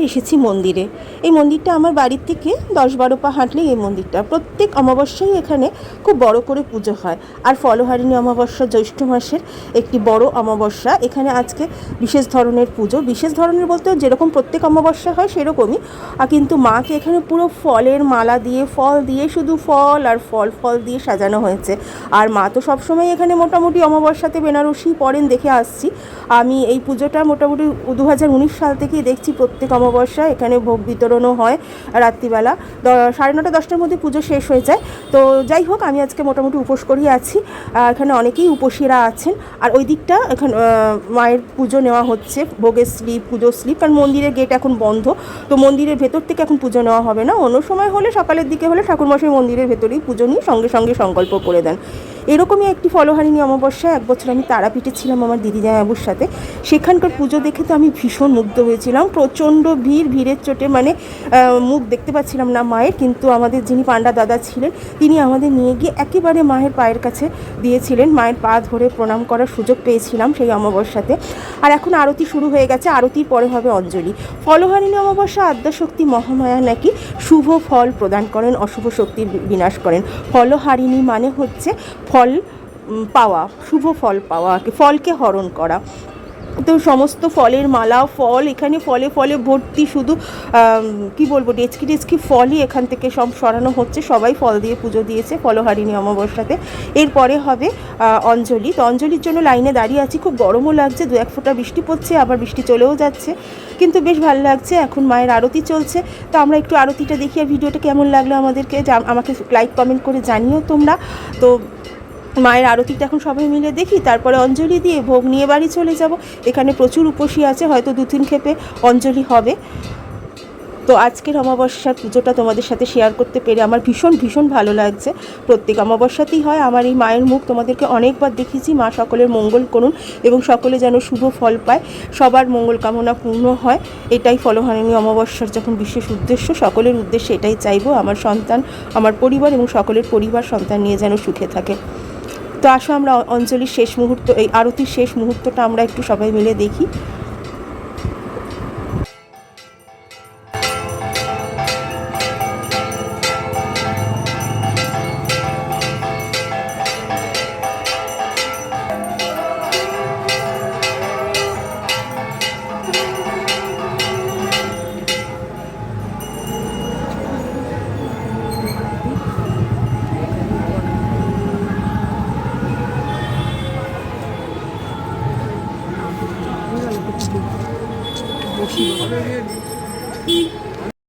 এসেছি মন্দিরে। এই মন্দিরটা আমার বাড়ির থেকে 10-12 পা হাঁটলেই এই মন্দিরটা। প্রত্যেক অমাবস্যায় এখানে খুব বড় করে পুজো হয়। আর ফলহারিণী অমাবস্যা জ্যৈষ্ঠ মাসের একটি বড় অমাবস্যা। এখানে আজকে বিশেষ ধরনের পুজো, বিশেষ ধরনের বলতে যেরকম প্রত্যেক অমাবস্যা হয় সেরকমই, কিন্তু মাকে এখানে পুরো ফলের মালা দিয়ে, ফল দিয়ে, শুধু ফল আর ফল দিয়ে সাজানো হয়েছে। আর মা তো সবসময় এখানে মোটামুটি অমাবস্যাতে বেনারসি পরেন, দেখে আসছি আমি। এই পুজোটা মোটামুটি 2019 সাল থেকেই দেখছি প্রত্যেক অমাবস্যা এখানে ভোগ বিতরণও হয় রাত্রিবেলা 9:30-10টার মধ্যে পুজো শেষ হয়ে যায়। তো যাই হোক, আমি আজকে মোটামুটি উপোস করেই আছি। এখানে অনেকেই উপসীরা আছেন। আর ওই দিকটা এখানে মায়ের পুজো নেওয়া হচ্ছে, ভোগের স্লিপ, পুজোর স্লিপ। কারণ মন্দিরের গেট এখন বন্ধ, তো মন্দিরের ভেতর থেকে এখন পুজো নেওয়া হবে না। অন্য সময় হলে, সকালের দিকে হলে ঠাকুরমশাই মন্দিরের ভেতরেই পুজো নিয়ে সঙ্গে সঙ্গে সংকল্প করে দেন। এরকমই একটি ফলহারিণী অমাবস্যায় এক বছর আমি তারাপীঠে ছিলাম আমার দিদি জামাইবাবুর সাথে। সেখানকার পুজো দেখে তো আমি ভীষণ মুগ্ধ হয়েছিলাম। প্রচণ্ড ভিড়ের চোটে মানে মুখ দেখতে পাচ্ছিলাম না মায়ের, কিন্তু আমাদের যিনি পাণ্ডা দাদা ছিলেন তিনি আমাদের নিয়ে গিয়ে একেবারে মায়ের পায়ের কাছে দিয়েছিলেন। মায়ের পা ধরে প্রণাম করার সুযোগ পেয়েছিলাম সেই অমাবস্যাতে। আর এখন আরতি শুরু হয়ে গেছে, আরতির পরে হবে অঞ্জলি। ফলহারিণী অমাবস্যা আদ্যাশক্তি মহামায়া নাকি শুভ ফল প্রদান করেন, অশুভ শক্তির বিনাশ করেন। ফলহারিণী মানে হচ্ছে ফল পাওয়া, শুভ ফল পাওয়া, ফলকে হরণ করা। তো সমস্ত ফলের মালা, ফল এখানে ফলে ফলে ভর্তি, শুধু কি বলবো, ডেচকি ফলই এখান থেকে সব সরানো হচ্ছে। সবাই ফল দিয়ে পুজো দিয়েছে ফলহারিণী অমাবস্যাতে। এরপরে হবে অঞ্জলি। তো অঞ্জলির জন্য লাইনে দাঁড়িয়ে আছি, খুব গরমও লাগছে, 2-1 ফোঁটা বৃষ্টি পড়ছে, আবার বৃষ্টি চলেও যাচ্ছে, কিন্তু বেশ ভালো লাগছে। এখন মায়ের আরতি চলছে, তো আমরা একটু আরতিটা দেখি। আর ভিডিওটা কেমন লাগলো আমাদেরকে আমাকে লাইক কমেন্ট করে জানিও তোমরা। তো মায়ের আরতিটা এখন সবাই মিলে দেখি, তারপরে অঞ্জলি দিয়ে ভোগ নিয়ে বাড়ি চলে যাব। এখানে প্রচুর উপসী আছে, হয়তো 2-3 ক্ষেপে অঞ্জলি হবে। তো আজকের অমাবস্যার পুজোটা তোমাদের সাথে শেয়ার করতে পেরে আমার ভীষণ ভালো লাগছে। প্রত্যেক অমাবস্যাতেই হয়। আমার এই মায়ের মুখ তোমাদেরকে অনেকবার দেখিয়েছি। মা সকলের মঙ্গল করুন এবং সকলে যেন শুভ ফল পায়, সবার মঙ্গল কামনা পূর্ণ হয়। এটাই ফলহারিণী অমাবস্যার যখন বিশেষ উদ্দেশ্য, সকলের উদ্দেশ্যে এটাই চাইবো, আমার সন্তান, আমার পরিবার এবং সকলের পরিবার সন্তান নিয়ে যেন সুখে থাকে। তো আসো আমরা অঞ্জলির শেষ মুহূর্ত, এই আরতির শেষ মুহূর্তটা আমরা একটু সবাই মিলে দেখি। বসি